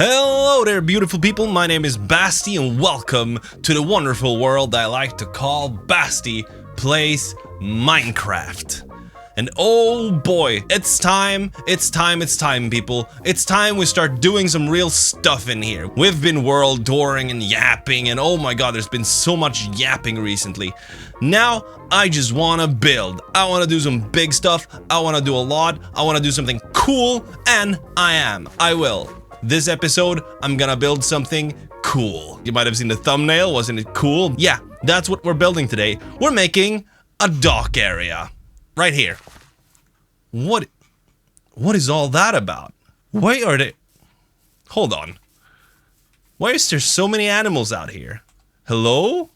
Hello there, beautiful people. My name is Basti, and welcome to the wonderful world I like to call Basti Plays Minecraft. And oh boy, it's time, people. It's time we start doing some real stuff in here. We've been world touring and yapping, and oh my god, there's been so much yapping recently. Now, I just wanna build. I wanna do some big stuff, I wanna do a lot, I wanna do something cool, and I will. This episode, I'm gonna build something cool. You might have seen the thumbnail, wasn't it cool? Yeah, that's what we're building today. We're making a dock area. Right here. What is all that about? Why are they... Hold on. Why is there so many animals out here? Hello?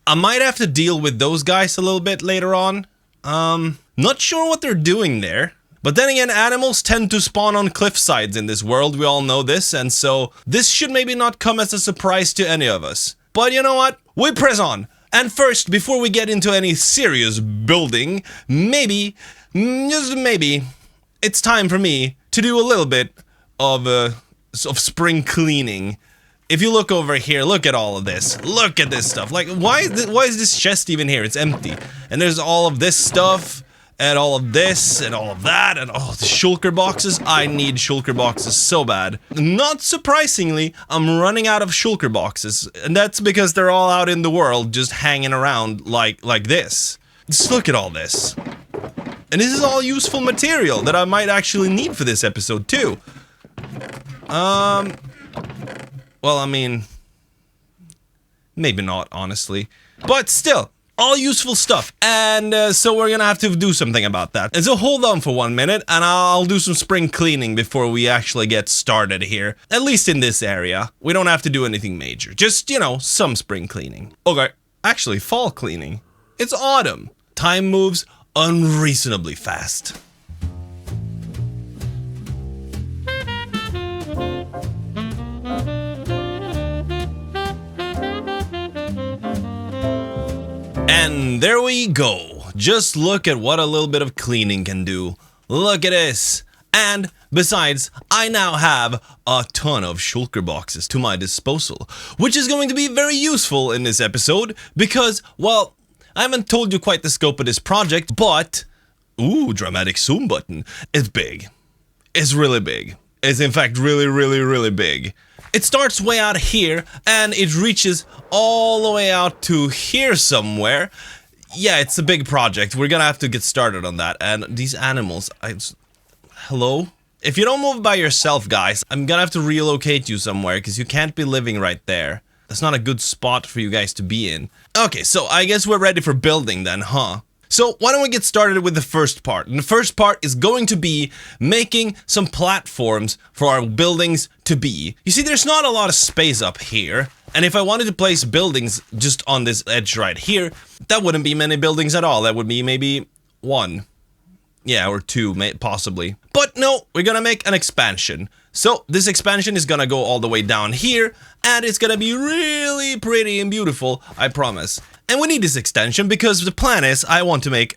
I might have to deal with those guys a little bit later on. Not sure what they're doing there. But then again, animals tend to spawn on cliff sides in this world, we all know this, and so this should maybe not come as a surprise to any of us. But you know what? We press on! And first, before we get into any serious building, maybe, just maybe, it's time for me to do a little bit of spring cleaning. If you look over here, look at all of this. Look at this stuff. Like, why is this chest even here? It's empty. And there's all of this stuff. And all of this, and all of that, and all the shulker boxes. I need shulker boxes so bad. Not surprisingly, I'm running out of shulker boxes. And that's because they're all out in the world, just hanging around like this. Just look at all this. And this is all useful material that I might actually need for this episode too. Well, I mean, maybe not, honestly. But still. All useful stuff, and so we're gonna have to do something about that. And so hold on for 1 minute, and I'll do some spring cleaning before we actually get started here. At least in this area. We don't have to do anything major. Just, you know, some spring cleaning. Okay, actually fall cleaning. It's autumn. Time moves unreasonably fast. And there we go. Just look at what a little bit of cleaning can do. Look at this. And besides, I now have a ton of shulker boxes to my disposal, which is going to be very useful in this episode because, well, I haven't told you quite the scope of this project, but, ooh, dramatic zoom button. It's big. It's really big. It's in fact really big. It starts way out here, and it reaches all the way out to here somewhere. Yeah, it's a big project. We're gonna have to get started on that. And these animals, hello? If you don't move by yourself, guys, I'm gonna have to relocate you somewhere, because you can't be living right there. That's not a good spot for you guys to be in. Okay, so I guess we're ready for building then, huh? So why don't we get started with the first part? And the first part is going to be making some platforms for our buildings to be. You see, there's not a lot of space up here. And if I wanted to place buildings just on this edge right here, that wouldn't be many buildings at all. That would be maybe one. Yeah, or two, possibly. But no, we're gonna make an expansion. So this expansion is gonna go all the way down here, and it's gonna be really pretty and beautiful, I promise. And we need this extension because the plan is I want to make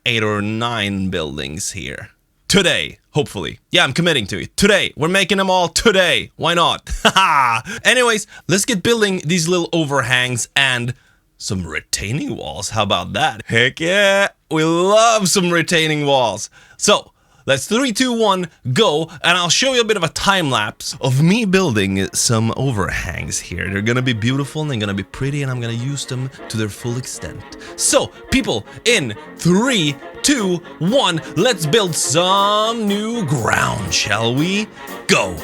8 or 9 buildings here. Today, hopefully. Yeah, I'm committing to it. Today. We're making them all today. Why not? Haha. Anyways, let's get building these little overhangs and some retaining walls. How about that? Heck yeah. We love some retaining walls. So, let's 3, 2, 1, go, and I'll show you a bit of a time lapse of me building some overhangs here. They're gonna be beautiful and they're gonna be pretty, and I'm gonna use them to their full extent. So, people, in 3, 2, 1, let's build some new ground, shall we? Go!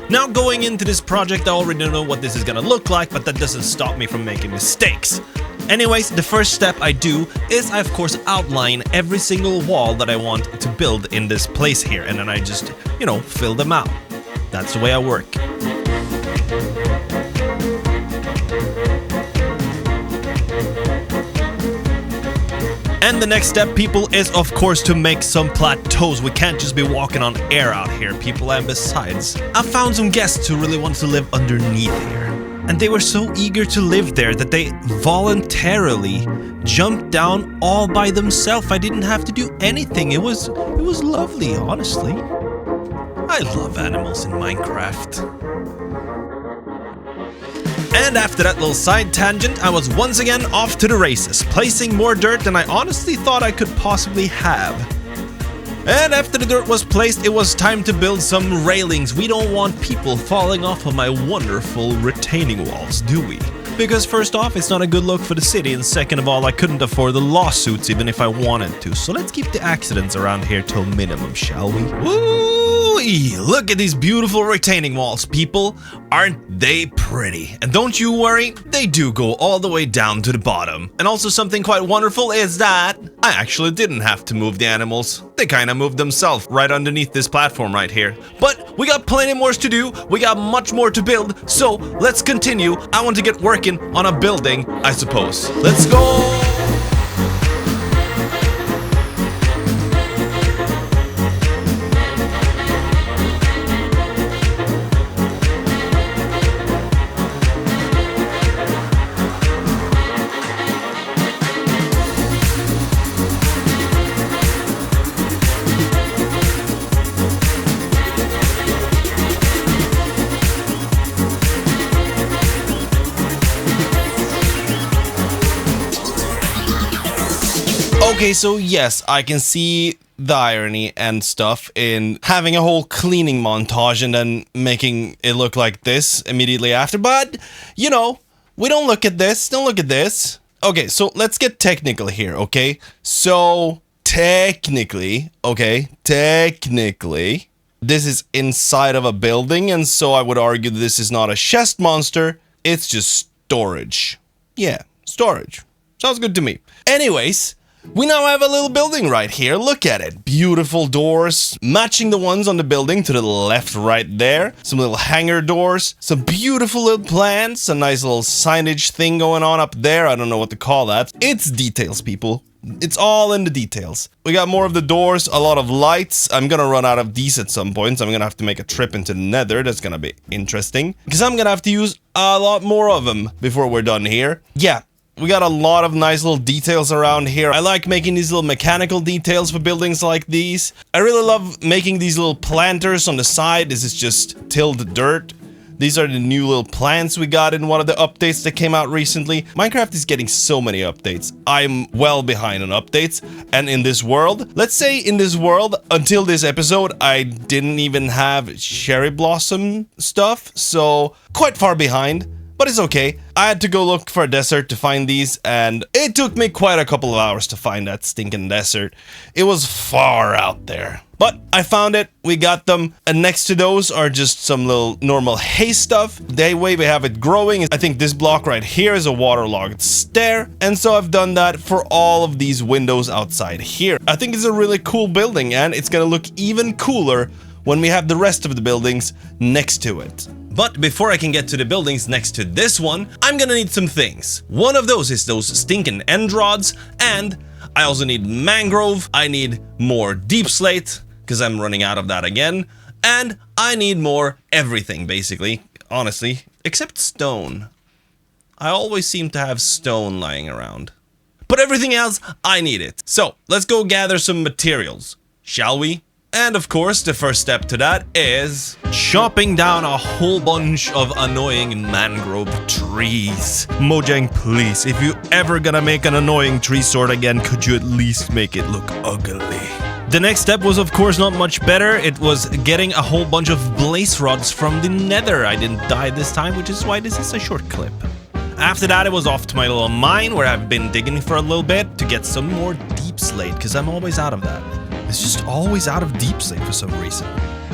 Now, going into this project, I already know what this is gonna look like, but that doesn't stop me from making mistakes. Anyways, the first step I do is I of course outline every single wall that I want to build in this place here, and then I just, you know, fill them out. That's the way I work. And the next step, people, is of course to make some plateaus. We can't just be walking on air out here, people, and besides, I found some guests who really want to live underneath here. And they were so eager to live there that they voluntarily jumped down all by themselves. I didn't have to do anything. It was lovely, honestly. I love animals in Minecraft. And after that little side tangent, I was once again off to the races, placing more dirt than I honestly thought I could possibly have. And after the dirt was placed, it was time to build some railings. We don't want people falling off of my wonderful retaining walls, do we? Because first off, it's not a good look for the city, and second of all, I couldn't afford the lawsuits even if I wanted to. So let's keep the accidents around here to a minimum, shall we? Woo-wee! Look at these beautiful retaining walls, people. Aren't they pretty? And don't you worry, they do go all the way down to the bottom. And also something quite wonderful is that I actually didn't have to move the animals. They kind of moved themselves right underneath this platform right here. But we got plenty more to do. We got much more to build. So let's continue. I want to get working on a building, I suppose. Let's go! Okay, so yes, I can see the irony and stuff in having a whole cleaning montage and then making it look like this immediately after, but, you know, we don't look at this, Okay, so let's get technical here, okay? So, technically, this is inside of a building, and so I would argue this is not a chest monster, it's just storage. Yeah, storage. Sounds good to me. Anyways, we now have a little building right here. Look at it. Beautiful doors, matching the ones on the building to the left right there. Some little hangar doors, some beautiful little plants, a nice little signage thing going on up there. I don't know what to call that. It's details, people. It's all in the details. We got more of the doors, a lot of lights. I'm gonna run out of these at some point, so I'm gonna have to make a trip into the Nether. That's gonna be interesting, because I'm gonna have to use a lot more of them before we're done here. Yeah. We got a lot of nice little details around here. I like making these little mechanical details for buildings like these. I really love making these little planters on the side. This is just tilled dirt. These are the new little plants we got in one of the updates that came out recently. Minecraft is getting so many updates. I'm well behind on updates. And in this world, let's say in this world, until this episode, I didn't even have cherry blossom stuff. So quite far behind. But it's okay. I had to go look for a desert to find these, and it took me quite a couple of hours to find that stinking desert. It was far out there. But I found it, we got them, and next to those are just some little normal hay stuff. The way we have it growing, I think this block right here is a waterlogged stair, and so I've done that for all of these windows outside here. I think it's a really cool building, and it's gonna look even cooler when we have the rest of the buildings next to it. But before I can get to the buildings next to this one, I'm gonna need some things. One of those is those stinking end rods, and I also need mangrove, I need more deep slate, because I'm running out of that again, and I need more everything, basically, honestly, except stone. I always seem to have stone lying around. But everything else, I need it. So, let's go gather some materials, shall we? And of course, the first step to that is chopping down a whole bunch of annoying mangrove trees. Mojang, please, if you ever gonna make an annoying tree sword again, could you at least make it look ugly? The next step was of course not much better. It was getting a whole bunch of blaze rods from the Nether. I didn't die this time, which is why this is a short clip. After that, it was off to my little mine where I've been digging for a little bit to get some more deep slate, because I'm always out of that. It's just always out of deep slate for some reason.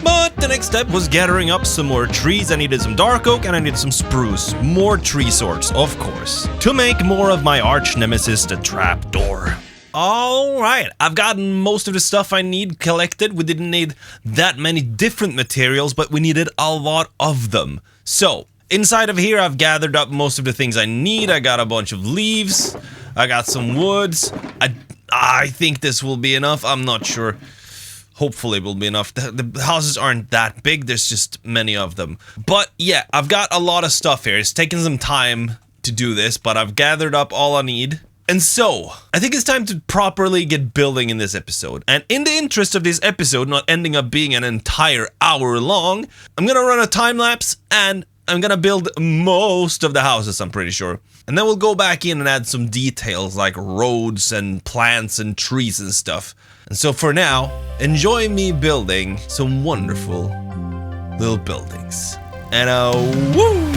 But the next step was gathering up some more trees. I needed some dark oak and I needed some spruce. More tree sorts, of course, to make more of my arch nemesis, the trapdoor. Alright, I've gotten most of the stuff I need collected. We didn't need that many different materials, but we needed a lot of them. So, inside of here, I've gathered up most of the things I need. I got a bunch of leaves. I got some woods. I think this will be enough. I'm not sure. Hopefully it will be enough. The houses aren't that big. There's just many of them. But yeah, I've got a lot of stuff here. It's taken some time to do this, but I've gathered up all I need. And so, I think it's time to properly get building in this episode. And in the interest of this episode not ending up being an entire hour long, I'm gonna run a time lapse and I'm gonna build most of the houses, I'm pretty sure. And then we'll go back in and add some details like roads and plants and trees and stuff. And so for now, enjoy me building some wonderful little buildings. And woo!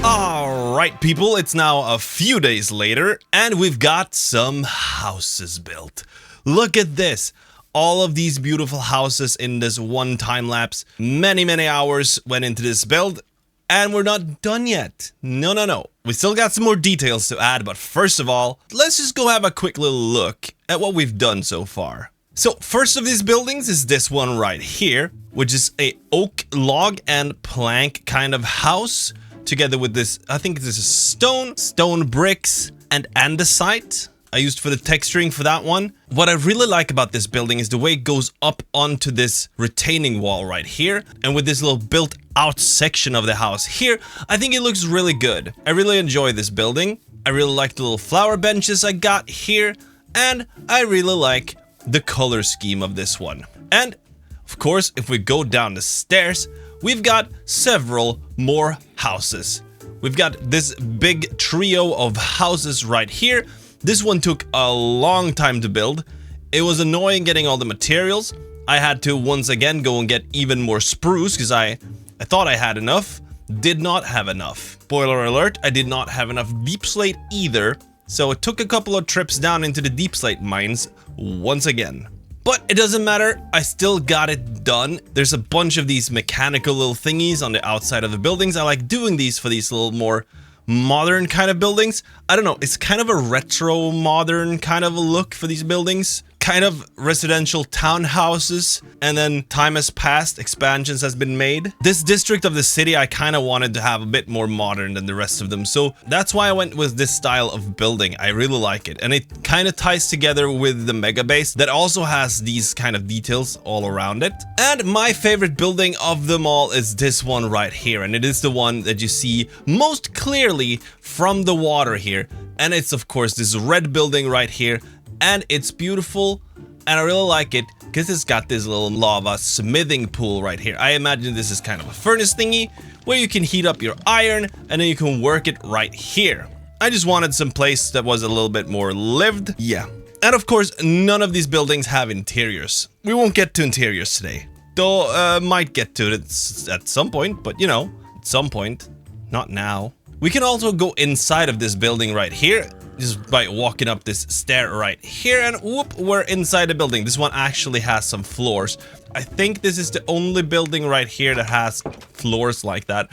Alright people, it's now a few days later and we've got some houses built. Look at this. All of these beautiful houses in this one time lapse. Many hours went into this build and we're not done yet. No. We still got some more details to add, but first of all, let's just go have a quick little look at what we've done so far. So first of these buildings is this one right here, which is a oak log and plank kind of house. Together with this, I think this is stone bricks, and andesite I used for the texturing for that one. What I really like about this building is the way it goes up onto this retaining wall right here, and with this little built out section of the house here, I think it looks really good. I really enjoy this building. I really like the little flower benches I got here, and I really like the color scheme of this one. And of course, if we go down the stairs, we've got several more houses. We've got this big trio of houses right here. This one took a long time to build. It was annoying getting all the materials. I had to once again go and get even more spruce because I thought I had enough. Did not have enough. Spoiler alert, I did not have enough deep slate either. So it took a couple of trips down into the deep slate mines once again. But it doesn't matter, I still got it done. There's a bunch of these mechanical little thingies on the outside of the buildings. I like doing these for these little more modern kind of buildings. I don't know, it's kind of a retro modern kind of a look for these buildings. Kind of residential townhouses, and then time has passed, expansions has been made. This district of the city I kind of wanted to have a bit more modern than the rest of them, so that's why I went with this style of building. I really like it, and it kind of ties together with the mega base that also has these kind of details all around it. And my favorite building of them all is this one right here, and it is the one that you see most clearly from the water here, and it's of course this red building right here. And it's beautiful, and I really like it because it's got this little lava smithing pool right here. I imagine this is kind of a furnace thingy where you can heat up your iron and then you can work it right here. I just wanted some place that was a little bit more lived. Yeah. And of course, none of these buildings have interiors. We won't get to interiors today. Though, might get to it at some point, but you know, at some point, not now. We can also go inside of this building right here. Just by walking up this stair right here, and whoop, we're inside the building. This one actually has some floors. I think this is the only building right here that has floors like that.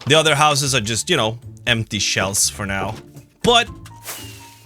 The other houses are just, you know, empty shells for now. But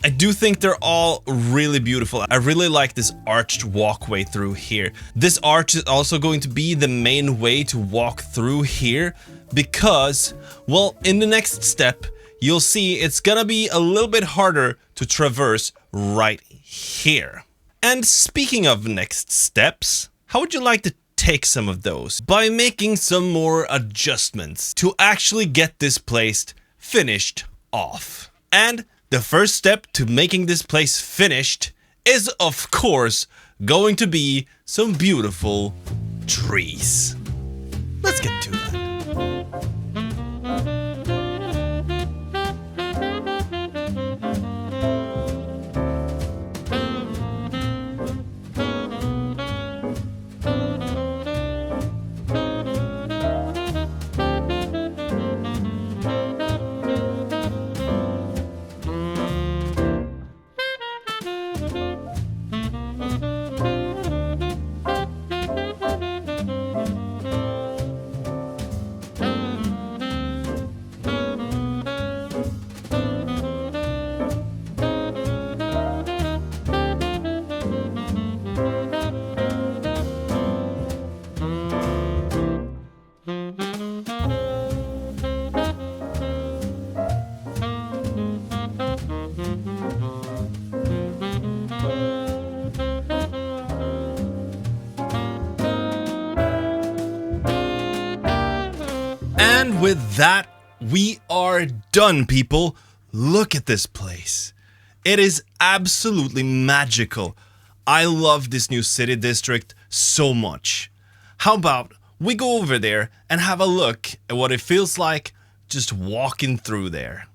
I do think they're all really beautiful. I really like this arched walkway through here. This arch is also going to be the main way to walk through here because, well, in the next step, you'll see it's gonna be a little bit harder to traverse right here. And speaking of next steps, how would you like to take some of those? By making some more adjustments to actually get this place finished off. And the first step to making this place finished is, of course, going to be some beautiful trees. Let's get to that. And with that, we are done, people. Look at this place. It is absolutely magical. I love this new city district so much. How about we go over there and have a look at what it feels like just walking through there.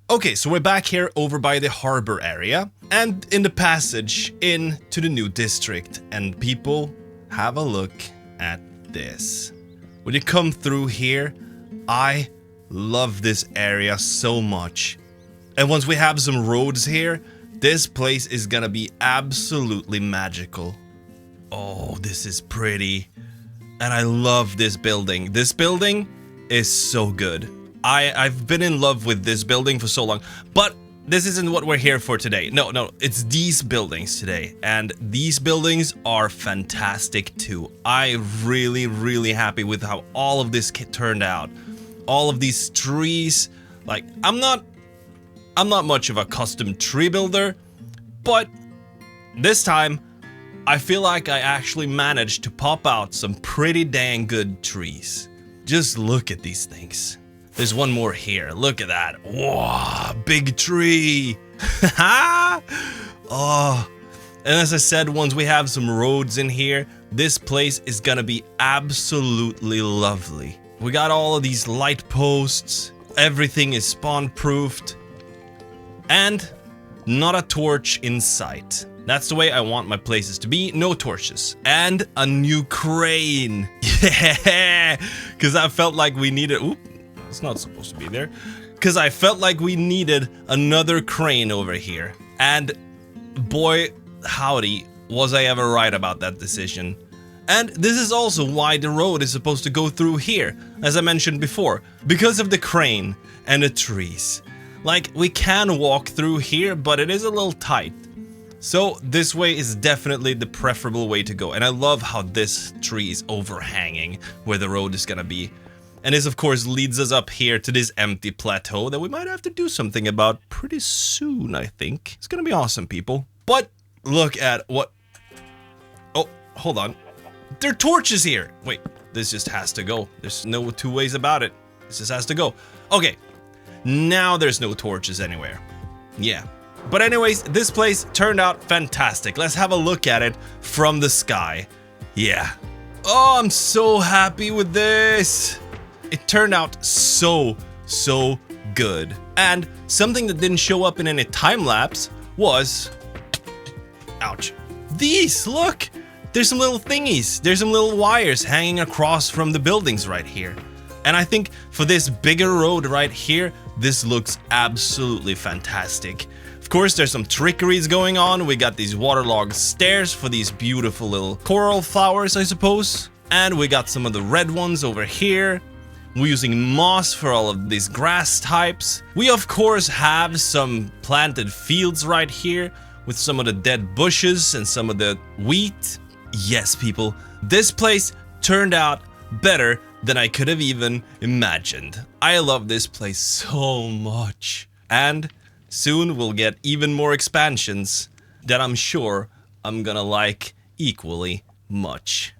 Okay, so we're back here over by the harbor area and in the passage into the new district. And people, have a look at this. When you come through here, I love this area so much. And once we have some roads here, this place is gonna be absolutely magical. Oh, this is pretty. And I love this building. This building is so good. I've been in love with this building for so long, but this isn't what we're here for today. No, it's these buildings today. And these buildings are fantastic too. I'm really happy with how all of this turned out. All of these trees, like, I'm not much of a custom tree builder, but this time I feel like I actually managed to pop out some pretty dang good trees. Just look at these things. There's one more here. Look at that. Whoa, big tree. Oh, and as I said, once we have some roads in here, this place is gonna be absolutely lovely. We got all of these light posts. Everything is spawn-proofed. And not a torch in sight. That's the way I want my places to be. No torches. And a new crane. Yeah! Because I felt like we needed... Oop, it's not supposed to be there. Because I felt like we needed another crane over here. And boy, howdy, was I ever right about that decision. And this is also why the road is supposed to go through here, as I mentioned before. Because of the crane and the trees. Like, we can walk through here, but it is a little tight. So this way is definitely the preferable way to go. And I love how this tree is overhanging where the road is gonna be. And this, of course, leads us up here to this empty plateau that we might have to do something about pretty soon, I think. It's gonna be awesome, people. But look at what... Oh, hold on. There are torches here. Wait, this just has to go. There's no two ways about it. This just has to go. Okay, now there's no torches anywhere. Yeah. But anyways, this place turned out fantastic. Let's have a look at it from the sky. Yeah. Oh, I'm so happy with this. It turned out so good. And something that didn't show up in any time lapse was... Ouch. These, look! There's some little thingies. There's some little wires hanging across from the buildings right here. And I think for this bigger road right here, this looks absolutely fantastic. Of course, there's some trickeries going on. We got these waterlogged stairs for these beautiful little coral flowers, I suppose. And we got some of the red ones over here. We're using moss for all of these grass types. We, of course, have some planted fields right here with some of the dead bushes and some of the wheat. Yes, people, this place turned out better than I could have even imagined. I love this place so much. And soon we'll get even more expansions that I'm sure I'm gonna like equally much.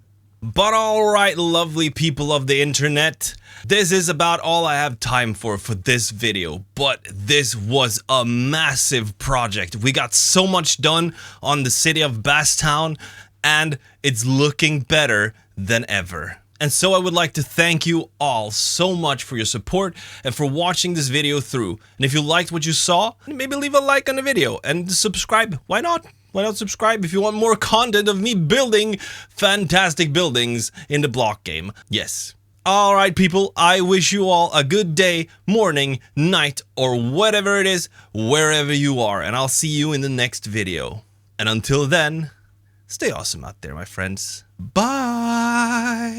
But alright, lovely people of the internet, this is about all I have time for this video, but this was a massive project. We got so much done on the city of Bastown, and it's looking better than ever. And so I would like to thank you all so much for your support and for watching this video through. And if you liked what you saw, maybe leave a like on the video and subscribe. Why not? Why not subscribe if you want more content of me building fantastic buildings in the block game? Yes. Alright people, I wish you all a good day, morning, night, or whatever it is, wherever you are. And I'll see you in the next video. And until then, stay awesome out there, my friends. Bye!